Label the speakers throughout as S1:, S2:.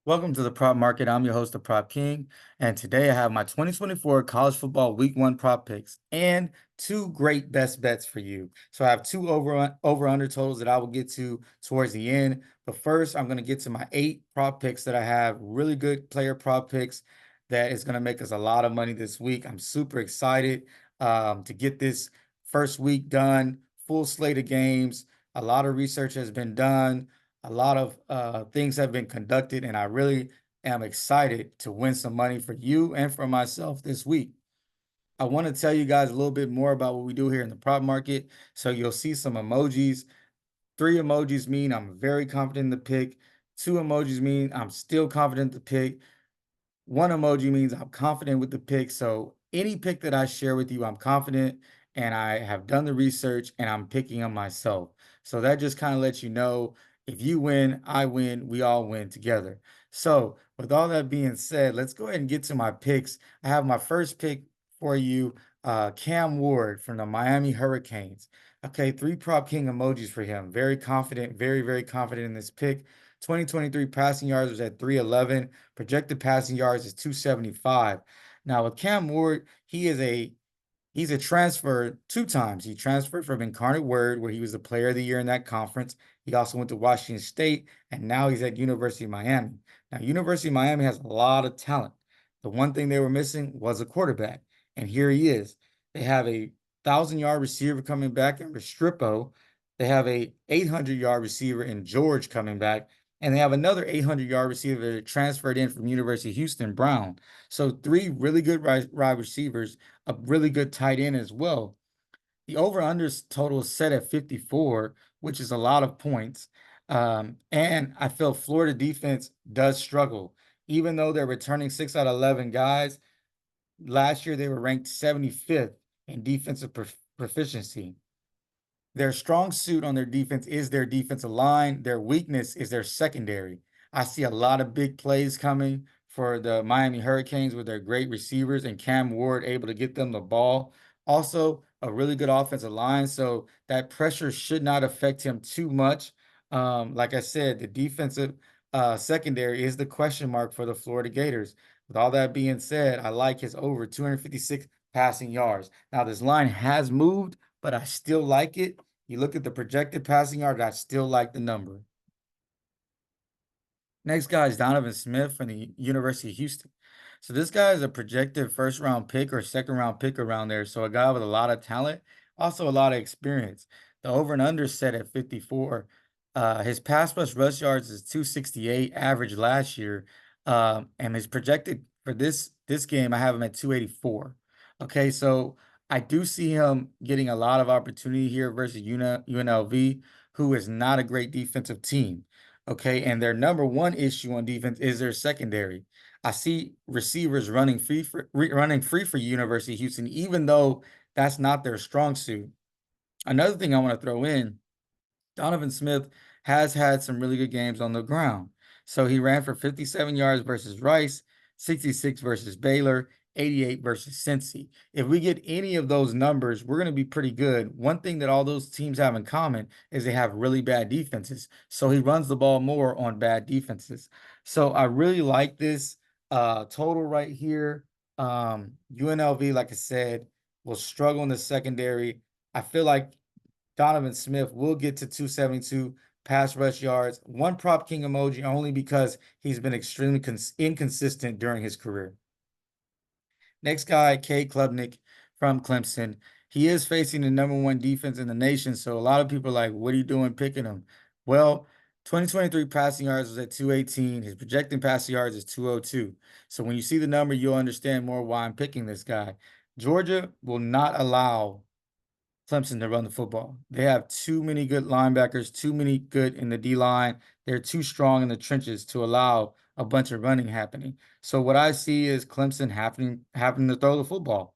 S1: Welcome to the Prop Market. I'm your host, the Prop King, and today I have my 2024 college football Week 1 prop picks and two great best bets for you. So I have two over/under totals that I will get to towards the end. But first, I'm going to get to my 8 prop picks that I have. Really good player prop picks that is going to make us a lot of money this week. I'm super excited to get this first week done. Full slate of games. A lot of research has been done. A lot of things have been conducted, and I really am excited to win some money for you and for myself this week. I want to tell you guys a little bit more about what we do here in the prop market. So you'll see some emojis. 3 emojis mean I'm very confident in the pick. 2 emojis mean I'm still confident in the pick. 1 emoji means I'm confident with the pick. So any pick that I share with you, I'm confident and I have done the research and I'm picking them myself. So that just kind of lets you know if you win, I win, we all win together. So with all that being said, let's go ahead and get to my picks. I have my first pick for you, Cam Ward from the Miami Hurricanes. Okay, 3 prop king emojis for him. Very confident, very, very confident in this pick. 2023 passing yards was at 311. Projected passing yards is 275. Now with Cam Ward, he's a transfer 2 times. He transferred from Incarnate Word, where he was the player of the year in that conference. He also went to Washington State, and now he's at University of Miami. Now, University of Miami has a lot of talent. The one thing they were missing was a quarterback, and here he is. They have a 1,000-yard receiver coming back in Restrepo. They have a 800-yard receiver in George coming back, and they have another 800-yard receiver that transferred in from University of Houston, Brown. So 3 really good wide receivers, a really good tight end as well. The over/under total is set at 54, which is a lot of points. And I feel Florida defense does struggle. Even though they're returning 6 out of 11 guys, last year they were ranked 75th in defensive proficiency. Their strong suit on their defense is their defensive line. Their weakness is their secondary. I see a lot of big plays coming for the Miami Hurricanes with their great receivers and Cam Ward able to get them the ball. Also, a really good offensive line, so that pressure should not affect him too much. Like I said, the defensive secondary is the question mark for the Florida Gators. With all that being said, I like his over 256 passing yards. Now, this line has moved, but I still like it. You look at the projected passing yard, I still like the number. Next guy is Donovan Smith from the University of Houston. So this guy is a projected first round pick or second round pick around there. So a guy with a lot of talent, also a lot of experience. The over and under set at 54. His pass plus rush yards is 268, average last year. And his projected for this game, I have him at 284. Okay, so I do see him getting a lot of opportunity here versus UNLV, who is not a great defensive team. Okay, and their number one issue on defense is their secondary. I see receivers running free for University of Houston, even though that's not their strong suit. Another thing I want to throw in, Donovan Smith has had some really good games on the ground. So he ran for 57 yards versus Rice, 66 versus Baylor, 88 versus Cincy. If we get any of those numbers, we're going to be pretty good. One thing that all those teams have in common is they have really bad defenses. So he runs the ball more on bad defenses. So I really like this total right here. UNLV, like I said, will struggle in the secondary. I feel like Donovan Smith will get to 272 pass rush yards. 1 prop king emoji only because he's been extremely inconsistent during his career. Next guy, Cade Klubnik from Clemson. He is facing the number 1 defense in the nation, so a lot of people are like, what are you doing picking him? Well, 2023 passing yards was at 218. His projected passing yards is 202. So when you see the number, you'll understand more why I'm picking this guy. Georgia will not allow Clemson to run the football. They have too many good linebackers, too many good in the D line. They're too strong in the trenches to allow a bunch of running happening. So what I see is Clemson having to throw the football.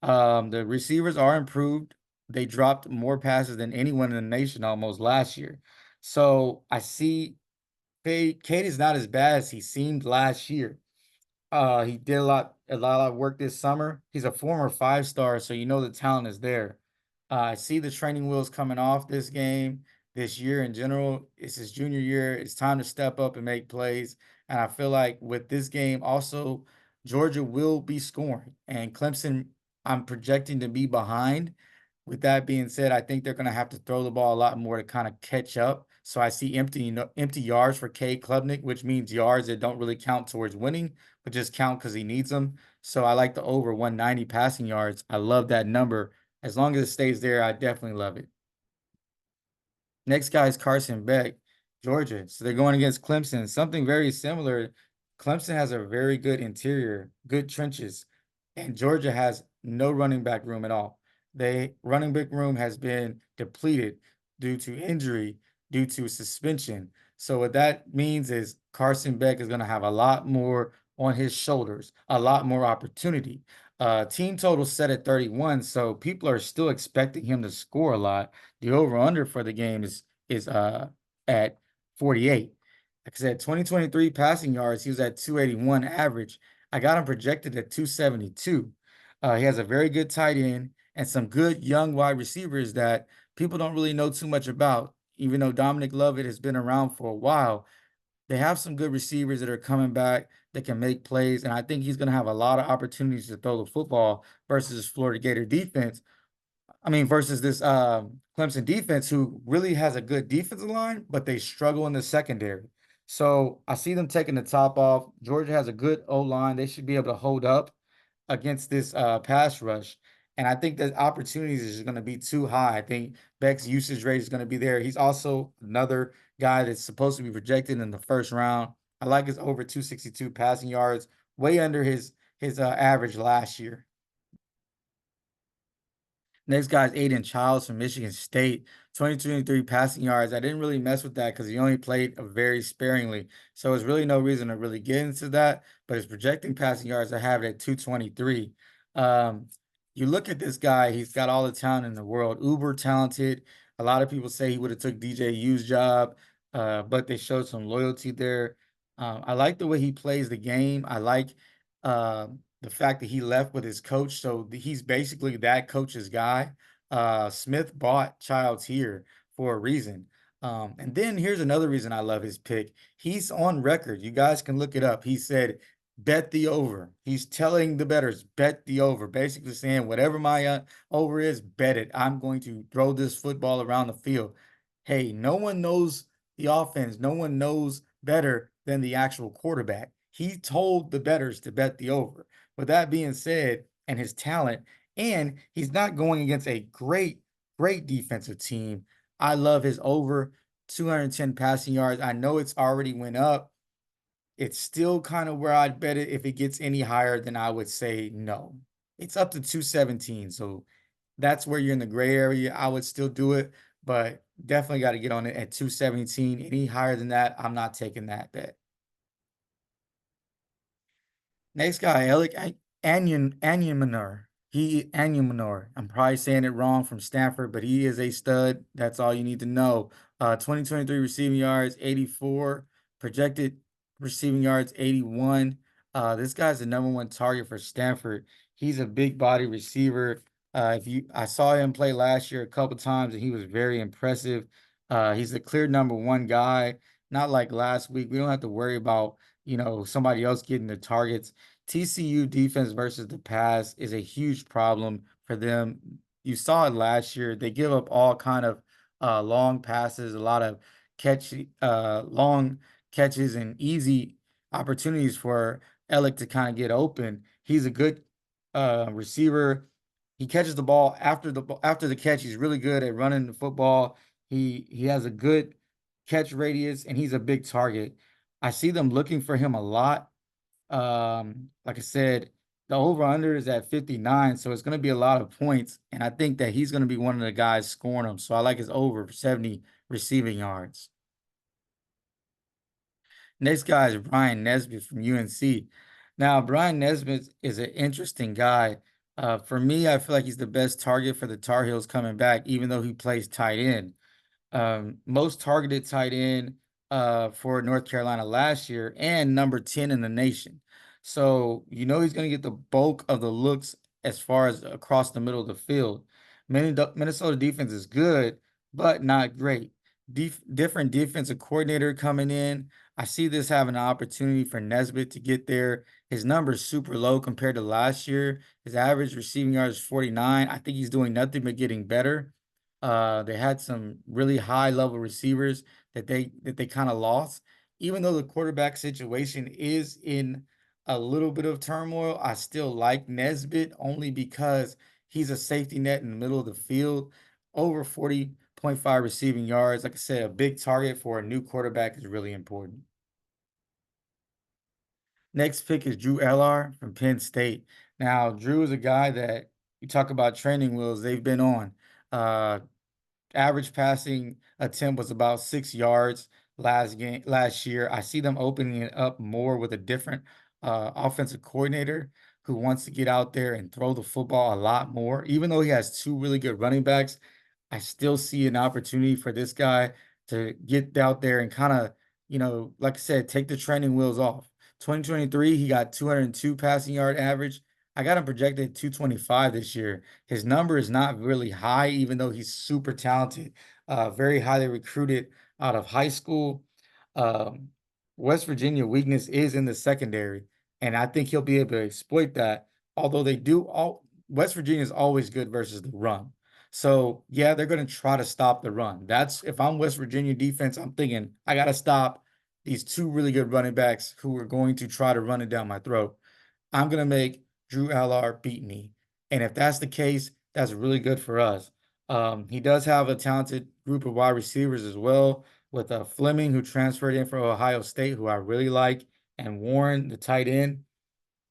S1: The receivers are improved. They dropped more passes than anyone in the nation almost last year. So I see Cade is not as bad as he seemed last year. He did a lot of work this summer. He's a former 5-star, so you know the talent is there. I see the training wheels coming off this game. this year in general. It's his junior year. It's time to step up and make plays. And I feel like with this game, also, Georgia will be scoring. And Clemson, I'm projecting to be behind. With that being said, I think they're going to have to throw the ball a lot more to kind of catch up. So I see empty yards for Cade Klubnik, which means yards that don't really count towards winning, but just count because he needs them. So I like the over 190 passing yards. I love that number. As long as it stays there, I definitely love it. Next guy is Carson Beck, Georgia. So they're going against Clemson. Something very similar. Clemson has a very good interior, good trenches, and Georgia has no running back room at all. They running back room has been depleted due to injury, due to suspension. So what that means is Carson Beck is going to have a lot more on his shoulders, a lot more opportunity. Team total set at 31, so people are still expecting him to score a lot. The over-under for the game is at 48. Like I said, 2023 passing yards, he was at 281 average. I got him projected at 272. He has a very good tight end and some good young wide receivers that people don't really know too much about. Even though Dominic Lovett has been around for a while, they have some good receivers that are coming back that can make plays, and I think he's going to have a lot of opportunities to throw the football versus Florida Gator defense. I mean, versus this Clemson defense, who really has a good defensive line, but they struggle in the secondary. So I see them taking the top off. Georgia has a good O line. They should be able to hold up against this pass rush. And I think the opportunities is going to be too high. I think Beck's usage rate is going to be there. He's also another guy that's supposed to be projected in the first round. I like his over 262 passing yards, way under his average last year. Next guy is Aiden Childs from Michigan State, 2023 passing yards. I didn't really mess with that because he only played very sparingly. So there's really no reason to really get into that. But his projecting passing yards, I have it at 223. Um, you look at this guy, he's got all the talent in the world, uber talented. A lot of people say he would have took DJU's job, but they showed some loyalty there. I like the way he plays the game. I like the fact that he left with his coach, so he's basically that coach's guy. Smith bought Childs here for a reason. And then here's another reason I love his pick. He's on record. You guys can look it up. He said, bet the over. He's telling the bettors, bet the over, basically saying, whatever my over is, bet it. I'm going to throw this football around the field. Hey, no one knows the offense. No one knows better than the actual quarterback. He told the bettors to bet the over. With that being said, and his talent, and he's not going against a great defensive team. I love his over 210 passing yards. I know it's already went up. It's still kind of where I'd bet it. If it gets any higher, then I would say no. It's up to 217. So that's where you're in the gray area. I would still do it, but definitely got to get on it at 217. Any higher than that, I'm not taking that bet. Next guy, Alec Anyumanor. Anyumanor. I'm probably saying it wrong from Stanford, but he is a stud. That's all you need to know. 2023 receiving yards, 84. Projected receiving yards, 81. This guy's the number one target for Stanford. He's a big body receiver. I saw him play last year a couple times, and he was very impressive. He's the clear number one guy. Not like last week. We don't have to worry about somebody else getting the targets. TCU defense versus the pass is a huge problem for them. You saw it last year. They give up all kind of long passes, a lot of long catches and easy opportunities for Alec to kind of get open. He's a good receiver. He catches the ball after the catch. He's really good at running the football. He has a good catch radius and he's a big target. I see them looking for him a lot. Like I said, the over-under is at 59, so it's going to be a lot of points, and I think that he's going to be one of the guys scoring them. So I like his over 70 receiving yards. Next guy is Brian Nesbitt from UNC. Now, Brian Nesbitt is an interesting guy. For me, I feel like he's the best target for the Tar Heels coming back, even though he plays tight end. Most targeted tight end for North Carolina last year and number 10 in the nation. So, he's going to get the bulk of the looks as far as across the middle of the field. Minnesota defense is good, but not great. different defensive coordinator coming in. I see this having an opportunity for Nesbitt to get there. His number is super low compared to last year. His average receiving yards is 49. I think he's doing nothing but getting better. They had some really high level receivers that they kind of lost. Even though the quarterback situation is in a little bit of turmoil, I still like Nesbitt only because he's a safety net in the middle of the field. Over 40.5 receiving yards. Like I said, a big target for a new quarterback is really important. Next pick is Drew Eller from Penn State. Now, Drew is a guy that you talk about training wheels, they've been on. Uh, Average passing attempt was about 6 yards last year. I see them opening it up more with a different offensive coordinator who wants to get out there and throw the football a lot more. Even though he has two really good running backs, I still see an opportunity for this guy to get out there and kind of, like I said, take the training wheels off. 2023, he got 202 passing yard average. I got him projected at 225 this year. His number is not really high, even though he's super talented, very highly recruited out of high school. Um, West Virginia weakness is in the secondary, and I think he'll be able to exploit that. Although West Virginia is always good versus the run. So yeah, they're going to try to stop the run. That's if I'm West Virginia defense, I'm thinking I got to stop these two really good running backs who are going to try to run it down my throat. I'm going to make Drew Aller beat me. And if that's the case, that's really good for us. He does have a talented group of wide receivers as well, with Fleming, who transferred in from Ohio State, who I really like, and Warren, the tight end.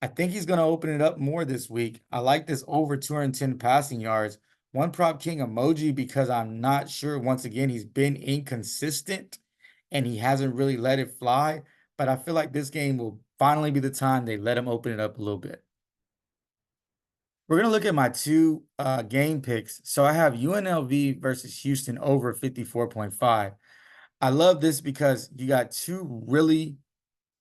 S1: I think he's going to open it up more this week. I like this over 210 passing yards. One prop king emoji because I'm not sure. Once again, he's been inconsistent and he hasn't really let it fly. But I feel like this game will finally be the time they let him open it up a little bit. We're going to look at my two game picks. So I have UNLV versus Houston over 54.5. I love this because you got two really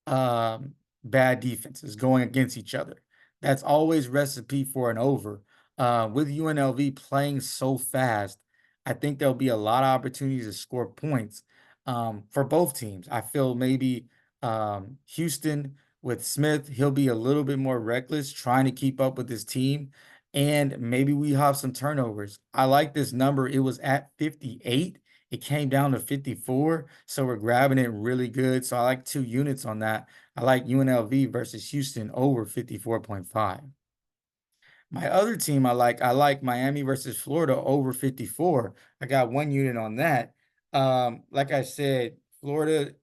S1: um, bad defenses going against each other. That's always recipe for an over. With UNLV playing so fast, I think there'll be a lot of opportunities to score points for both teams. I feel maybe Houston with Smith, he'll be a little bit more reckless trying to keep up with his team. And maybe we have some turnovers. I like this number. It was at 58. It came down to 54, so we're grabbing it really good. So I like 2 units on that. I like UNLV versus Houston over 54.5. My other team I like Miami versus Florida over 54. I got 1 unit on that. Like I said, Florida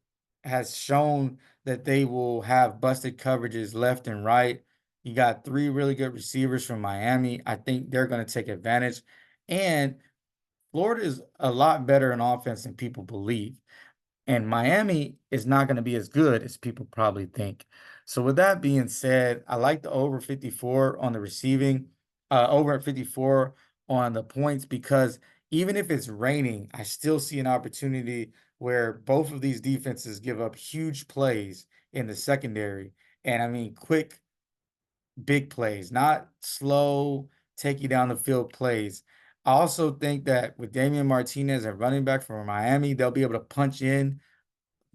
S1: has shown that they will have busted coverages left and right. You got three really good receivers from Miami. I think they're going to take advantage. And Florida is a lot better in offense than people believe. And Miami is not going to be as good as people probably think. So with that being said, I like the over 54 on the receiving, over at 54 on the points because even if it's raining, I still see an opportunity where both of these defenses give up huge plays in the secondary. And I mean quick big plays, not slow, take you down the field plays. I also think that with Damian Martinez at running back from Miami, they'll be able to punch in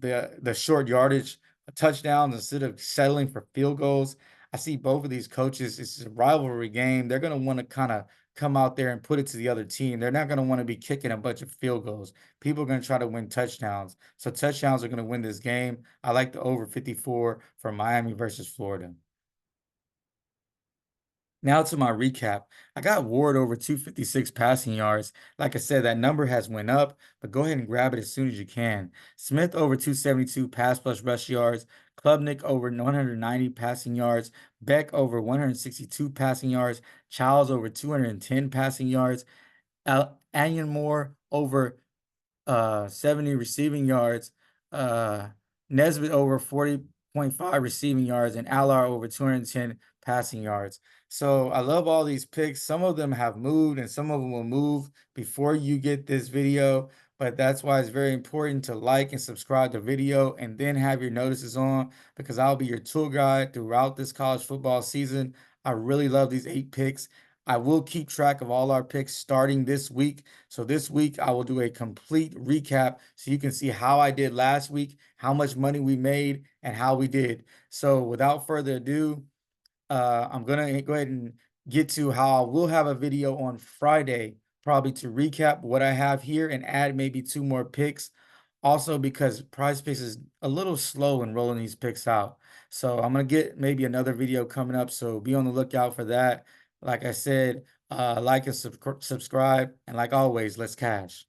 S1: the short yardage touchdowns instead of settling for field goals. I see both of these coaches. It's a rivalry game. They're going to want to kind of come out there and put it to the other team. They're not going to want to be kicking a bunch of field goals. People are going to try to win touchdowns. So touchdowns are going to win this game. I like the over 54 for Miami versus Florida. Now to my recap. I got Ward over 256 passing yards. Like I said, that number has went up, but go ahead and grab it as soon as you can. Smith over 272 pass plus rush yards. Klubnik over 190 passing yards. Beck over 162 passing yards. Childs over 210 passing yards. Anion Moore over 70 receiving yards. Uh, Nesbitt over 40.5 receiving yards, and Alar over 210 passing yards. So I love all these picks. Some of them have moved and some of them will move before you get this video. But that's why it's very important to like and subscribe to the video and then have your notices on because I'll be your tour guide throughout this college football season. I really love these 8 picks. I will keep track of all our picks starting this week. So this week I will do a complete recap so you can see how I did last week, how much money we made, and how we did. So without further ado, I'm gonna go ahead and get to how I will have a video on Friday, probably to recap what I have here and add maybe 2 more picks. Also, because Prize Picks is a little slow in rolling these picks out. So I'm gonna get maybe another video coming up. So be on the lookout for that. Like I said, like and subscribe, and like always, let's cash.